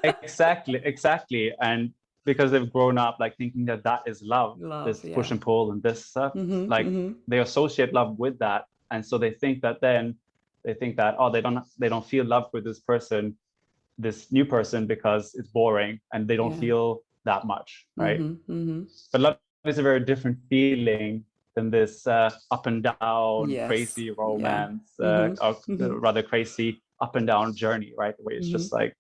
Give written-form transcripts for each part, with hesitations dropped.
Exactly. And because they've grown up like thinking that that is love, Love, this push yeah. and pull and this stuff, like they associate love with that. And so they think that oh, they don't feel love for this person, this new person, because it's boring and they don't Yeah. feel that much, right? But love is a very different feeling than this up and down Yes. crazy Yeah. romance, or rather crazy up and down journey, right? Where it's just like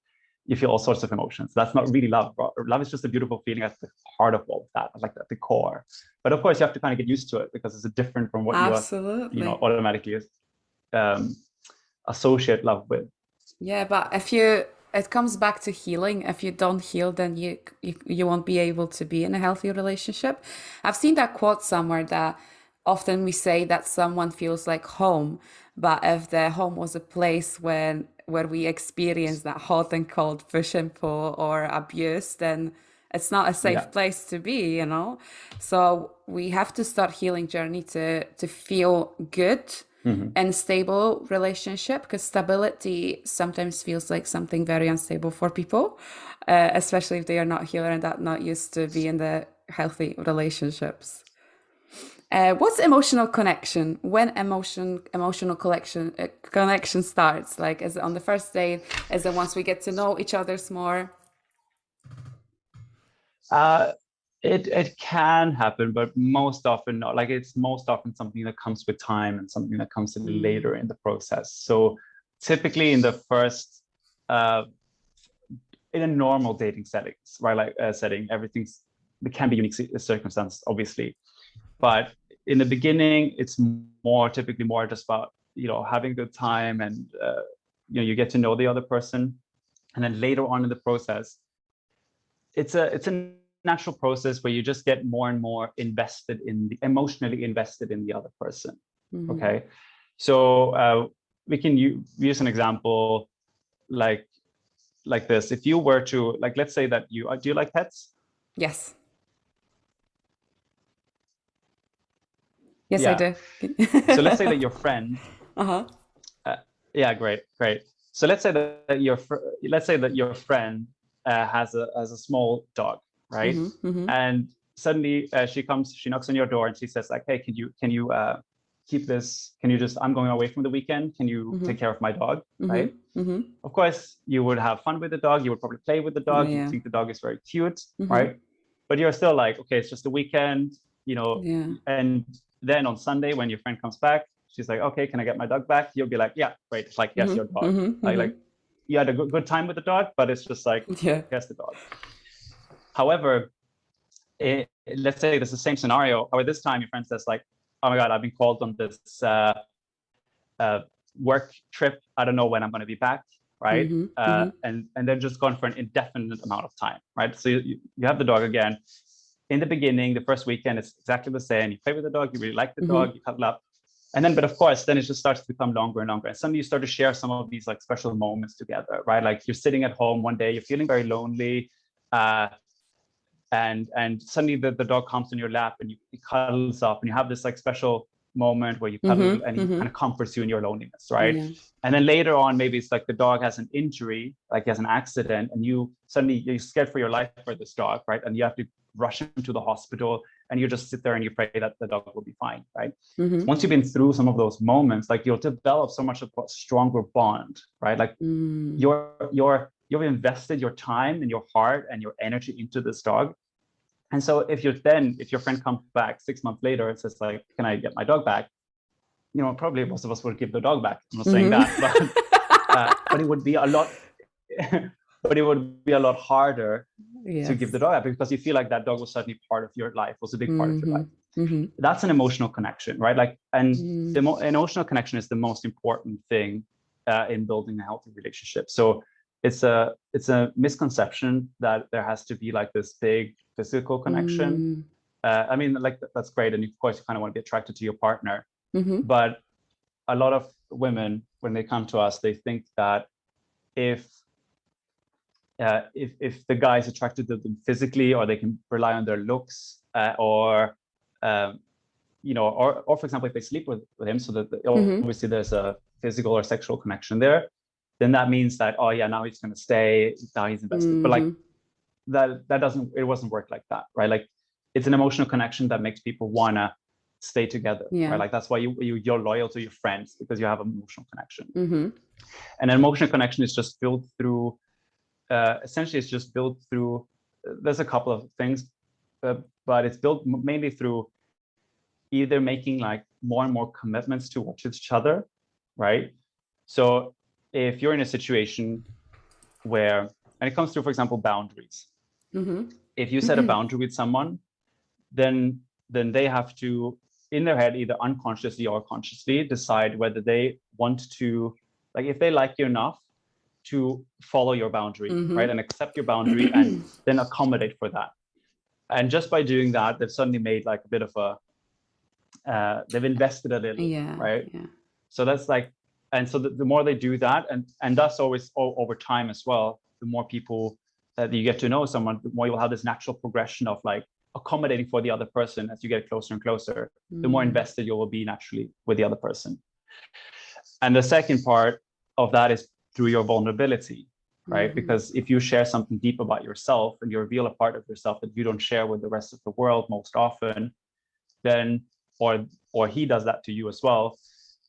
you feel all sorts of emotions. That's not really love. Love is just a beautiful feeling at the heart of all of that, like at the core. But of course, you have to kind of get used to it because it's different from what Absolutely. automatically um, associate love with. Yeah, but it comes back to healing. If you don't heal, then you won't be able to be in a healthy relationship. I've seen that quote somewhere that often we say that someone feels like home, but if the home was a place where we experience that hot and cold push and pull or abuse, then it's not a Yeah. safe place to be, you know? So we have to start healing journey to feel good and stable relationship, because stability sometimes feels like something very unstable for people, especially if they are not healer and that not used to be in the healthy relationships. What's emotional connection? When emotional connection starts? Like, is it on the first date? Is it once we get to know each other's more? Uh, it can happen, but most often not. Like it's most often something that comes with time and something that comes later in the process. So typically in the first, in a normal dating settings, right? Like setting, it can be unique circumstances, obviously, but in the beginning, it's typically more just about having a good time and you get to know the other person, and then later on in the process, it's a natural process where you just get more and more emotionally invested in the other person. Okay, so we can use an example like this. If you were to, like, let's say that do you like pets? Yes. Yes, I Yeah. do. So let's say that your friend, Uh-huh. yeah, great. So let's say that your friend has a small dog, right? And suddenly she knocks on your door and she says like, hey, can you keep this? Can you just? I'm going away from the weekend. Can you take care of my dog, right? Of course, you would have fun with the dog. You would probably play with the Oh, dog. You yeah. think the dog is very cute, right? But you're still like, okay, it's just a weekend, Yeah. and then on Sunday when your friend comes back, she's like, okay, can I get my dog back? You'll be like, yeah, great. It's like, yes, your dog. Like you had a good time with the dog, but it's just like, Yeah. yes, the dog. However, let's say there's the same scenario, or this time your friend says like, oh my God, I've been called on this work trip. I don't know when I'm going to be back, right? And they're just gone for an indefinite amount of time, right? So you have the dog again. In the beginning, the first weekend, it's exactly the same. You play with the dog, you really like the dog, you cuddle up. And then, but of course, then it just starts to become longer and longer. And suddenly you start to share some of these like special moments together, right? Like you're sitting at home one day, you're feeling very lonely, and suddenly the dog comes in your lap and he cuddles up, and you have this like special moment where you cuddle and he kind of comforts you in your loneliness, right? Yeah. And then later on, maybe it's like the dog has an injury, like he has an accident, and you're scared for your life for this dog, right? And you have to rush him to the hospital, and you just sit there and you pray that the dog will be fine, right? So once you've been through some of those moments, like you'll develop so much of a stronger bond, right? Like you've invested your time and your heart and your energy into this dog. And so if your friend comes back 6 months later and says like, can I get my dog back? Probably most of us would give the dog back. I'm not saying that, but it would be a lot, but it would be a lot harder to give the dog back, because you feel like that dog was certainly part of your life, was a big part of your life. That's an emotional connection, right? Like, and the emotional connection is the most important thing in building a healthy relationship. So it's a misconception that there has to be like this big physical connection. I mean, like that's great, and of course you kind of want to be attracted to your partner. But a lot of women, when they come to us, they think that if the guy is attracted to them physically, or they can rely on their looks, or for example, if they sleep with him, so that obviously there's a physical or sexual connection there, then that means that, oh yeah, now he's going to stay, now he's invested. But like it wasn't work like that, right? Like it's an emotional connection that makes people want to stay together, right? Like that's why you're loyal to your friends, because you have an emotional connection. And an emotional connection is just built through, essentially it's just built through, there's a couple of things, but it's built mainly through either making like more and more commitments towards each other, right? So if you're in a situation where, and it comes through, for example, boundaries. If you set a boundary with someone, then they have to, in their head, either unconsciously or consciously, decide whether they want to, like if they like you enough to follow your boundary, right? And accept your boundary and then accommodate for that. And just by doing that, they've suddenly made like a bit of a, they've invested a little, right? So that's like, and so the more they do that, and thus always over time as well, the more people that you get to know someone, the more you'll have this natural progression of like accommodating for the other person as you get closer and closer, the more invested you will be naturally with the other person. And the second part of that is through your vulnerability, right? Because if you share something deep about yourself and you reveal a part of yourself that you don't share with the rest of the world most often, then, or he does that to you as well,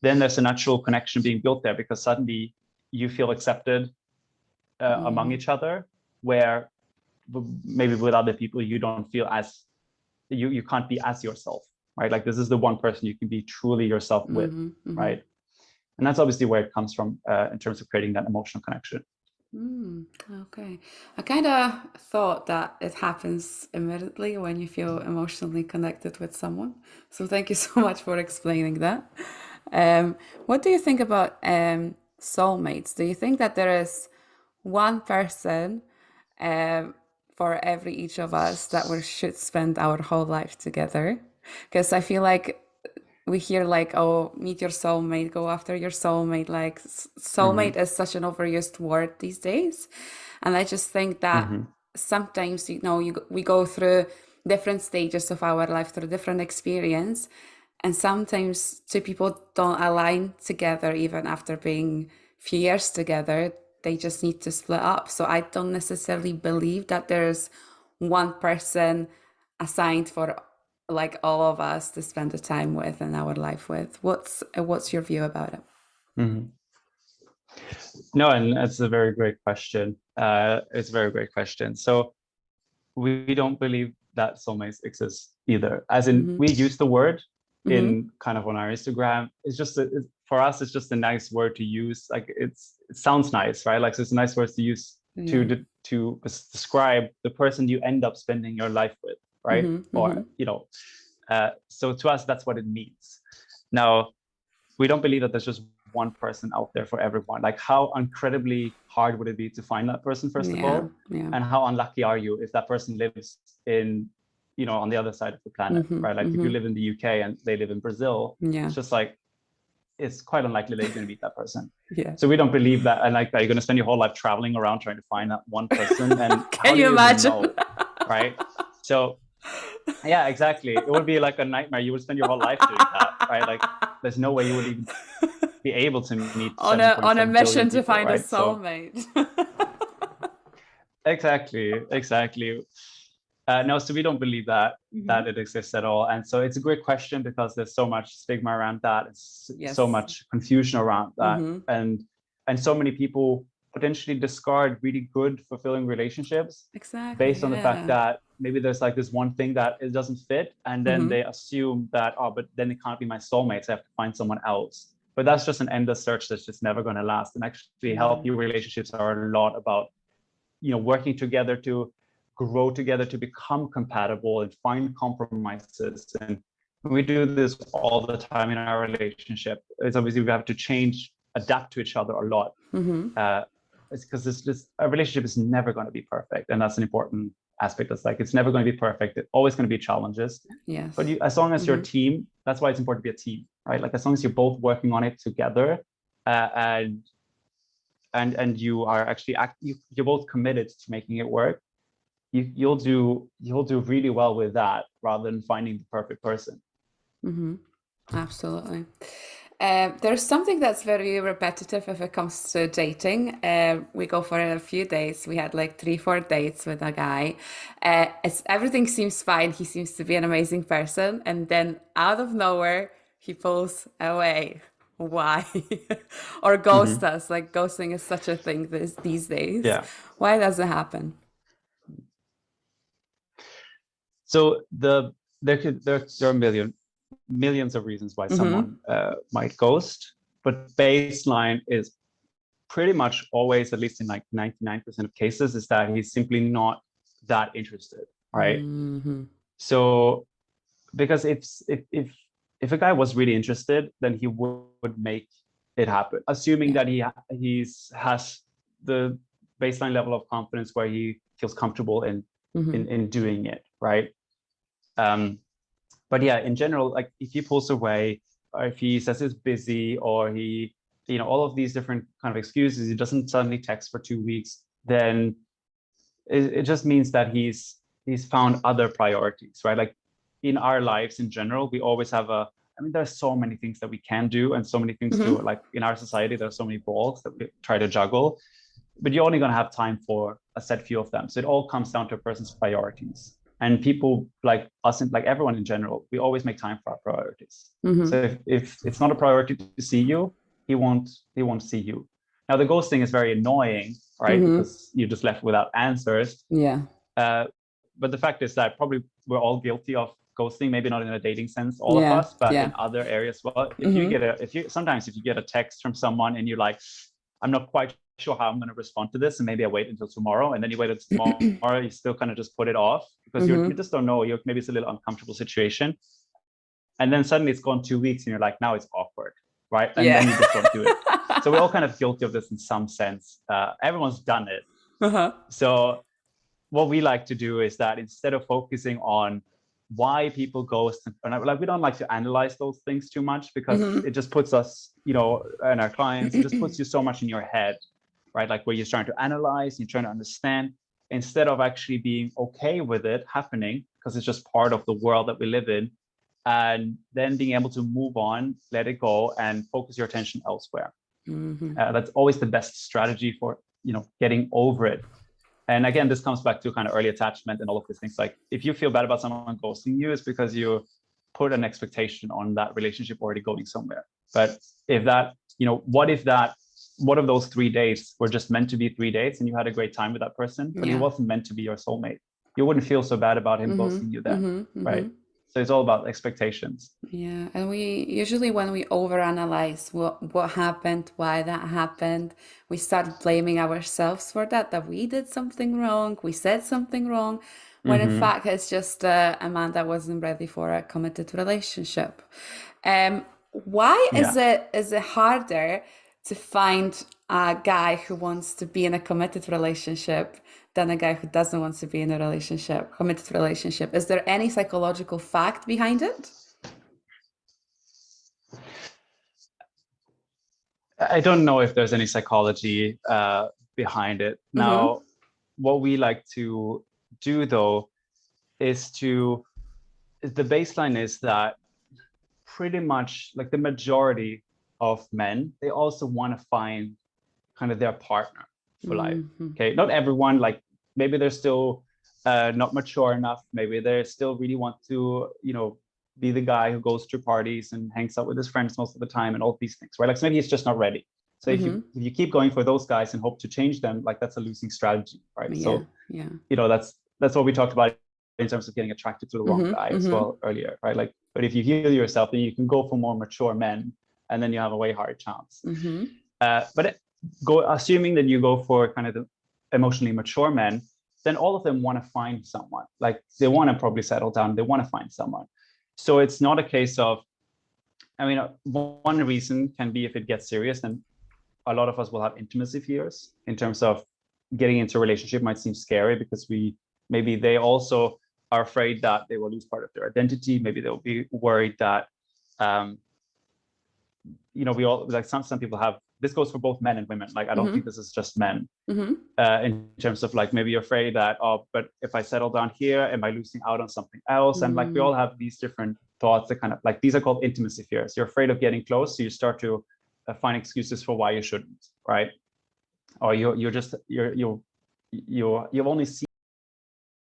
then there's a natural connection being built there, because suddenly you feel accepted among each other, where maybe with other people you don't feel as, you can't be as yourself, right? Like this is the one person you can be truly yourself with, right? And that's obviously where it comes from in terms of creating that emotional connection. Okay. I kind of thought that it happens immediately when you feel emotionally connected with someone. So thank you so much for explaining that. What do you think about soulmates? Do you think that there is one person for every each of us that we should spend our whole life together? Because I feel like we hear like, oh, meet your soulmate, go after your soulmate. Like soulmate is such an overused word these days. And I just think that sometimes, you know, we go through different stages of our life, through different experience. And sometimes two people don't align together even after being few years together. They just need to split up. So I don't necessarily believe that there's one person assigned for like all of us to spend the time with and our life with. What's your view about it? No, and that's a very great question. It's a very great question. So we don't believe that soulmates exist either. As in, we use the word in kind of on our Instagram. It's just for us, it's just a nice word to use. Like it sounds nice, right? Like so it's a nice word to use to describe the person you end up spending your life with, right? Or you know, so to us, that's what it means. Now, we don't believe that there's just one person out there for everyone. Like how incredibly hard would it be to find that person, first of all? And how unlucky are you if that person lives in, you know, on the other side of the planet, right? Like if you live in the UK and they live in Brazil, it's just like, it's quite unlikely that you're going to meet that person. So we don't believe that. And like, are you going to spend your whole life traveling around trying to find that one person? And can you imagine? Know, right? So yeah, exactly. It would be like a nightmare. You would spend your whole life doing that, right? Like there's no way you would even be able to meet on a mission to find a soulmate. So, exactly. No, so we don't believe that that it exists at all. And so it's a great question because there's so much stigma around that. It's so much confusion around that. And so many people potentially discard really good, fulfilling relationships based on the fact that maybe there's like this one thing that it doesn't fit. And then they assume that, oh, but then it can't be my soulmate, so I have to find someone else. But that's just an endless search that's just never going to last. And actually healthy relationships are a lot about, you know, working together to grow together, to become compatible and find compromises. And we do this all the time in our relationship. It's obviously we have to change, adapt to each other a lot. It's because a relationship is never going to be perfect. And that's an important aspect. It's like, it's never going to be perfect. It's always going to be challenges. But as long as you're a team, that's why it's important to be a team, right? Like as long as you're both working on it together and you are actually, you're both committed to making it work, you'll do really well with that rather than finding the perfect person. Absolutely. There's something that's very repetitive if it comes to dating. We go for a few dates. We had like 3, 4 dates with a guy. Everything seems fine. He seems to be an amazing person. And then out of nowhere, he pulls away. Why? Or ghost Hmm. us. Like ghosting is such a thing these days. Yeah. Why does it happen? So there are millions of reasons why Mm-hmm. someone might ghost, but baseline is pretty much always, at least in like 99% of cases, is that he's simply not that interested, right? Mm-hmm. So because if a guy was really interested, then he would make it happen, assuming Yeah. that has the baseline level of confidence where he feels comfortable in Mm-hmm. in doing it, right? Um, but yeah, in general, like if he pulls away, or if he says he's busy, or all of these different kind of excuses, he doesn't suddenly text for 2 weeks, then it just means that he's found other priorities, right? Like in our lives in general, we always have I mean, there's so many things that we can do and so many things to, Mm-hmm. like in our society, there's so many balls that we try to juggle, but you're only going to have time for a set few of them. So it all comes down to a person's priorities. And people like us, and like everyone in general, we always make time for our priorities. Mm-hmm. So if it's not a priority to see you, he won't see you. Now the ghosting is very annoying, right? Mm-hmm. Because you're just left without answers. Yeah. Uh, but the fact is that probably we're all guilty of ghosting, maybe not in a dating sense, all of Yeah. us, but Yeah. in other areas. Well, Mm-hmm. if you get a text from someone and you're like, I'm not quite sure how I'm going to respond to this, and maybe I wait until tomorrow, and then you wait until tomorrow, you still kind of just put it off because you Mm-hmm. just don't know. Maybe it's a little uncomfortable situation, and then suddenly it's gone 2 weeks, and you're like, now it's awkward, right? And Yeah. then you just don't do it. So we're all kind of guilty of this in some sense. Everyone's done it. Uh-huh. So what we like to do is that instead of focusing on why people ghost, and like we don't like to analyze those things too much because Mm-hmm. it just puts us, and our clients, it just puts you so much in your head, right? Like where you're trying to analyze, you're trying to understand, instead of actually being okay with it happening because it's just part of the world that we live in, and then being able to move on, let it go, and focus your attention elsewhere. Mm-hmm. That's always the best strategy for getting over it. And again, this comes back to kind of early attachment and all of these things. Like if you feel bad about someone ghosting you, it's because you put an expectation on that relationship already going somewhere. But if that, what if those 3 dates were just meant to be 3 dates and you had a great time with that person, but he Yeah. wasn't meant to be your soulmate? You wouldn't feel so bad about him Mm-hmm. ghosting you then, Mm-hmm. Mm-hmm. right? So it's all about expectations. Yeah, and we usually when we overanalyze what happened, why that happened, we start blaming ourselves for that we did something wrong, we said something wrong, when in Mm-hmm. fact it's just a man that wasn't ready for a committed relationship. Why Yeah. is it harder to find a guy who wants to be in a committed relationship than a guy who doesn't want to be in a committed relationship? Is there any psychological fact behind it? I don't know if there's any psychology behind it. Mm-hmm. Now, what we like to do though is the baseline is that pretty much like the majority of men, they also want to find kind of their partner for life. Mm-hmm. Okay, not everyone, like maybe they're still not mature enough, maybe they still really want to be the guy who goes to parties and hangs out with his friends most of the time and all these things, right? Like so maybe he's just not ready. So Mm-hmm. if you keep going for those guys and hope to change them, like that's a losing strategy, right? Yeah, So yeah. that's what we talked about in terms of getting attracted to the wrong Mm-hmm. guy as Mm-hmm. well earlier, right? Like, but if you heal yourself, then you can go for more mature men, and then you have a way harder chance. Mm-hmm. But assuming that you go for kind of the emotionally mature men, then all of them want to find someone. Like they want to probably settle down. They want to find someone. So it's not a case of, I mean, one reason can be if it gets serious, then a lot of us will have intimacy fears in terms of getting into a relationship might seem scary because maybe they also are afraid that they will lose part of their identity. Maybe they'll be worried that, we all, like some people have, this goes for both men and women. Like, I don't think Mm-hmm. this is just men, Mm-hmm. in terms of like, maybe you're afraid that, oh, but if I settle down here, am I losing out on something else? And like, we Mm-hmm. all have these different thoughts that kind of like, these are called intimacy fears. You're afraid of getting close, so you start to find excuses for why you shouldn't, right? Or you've only seen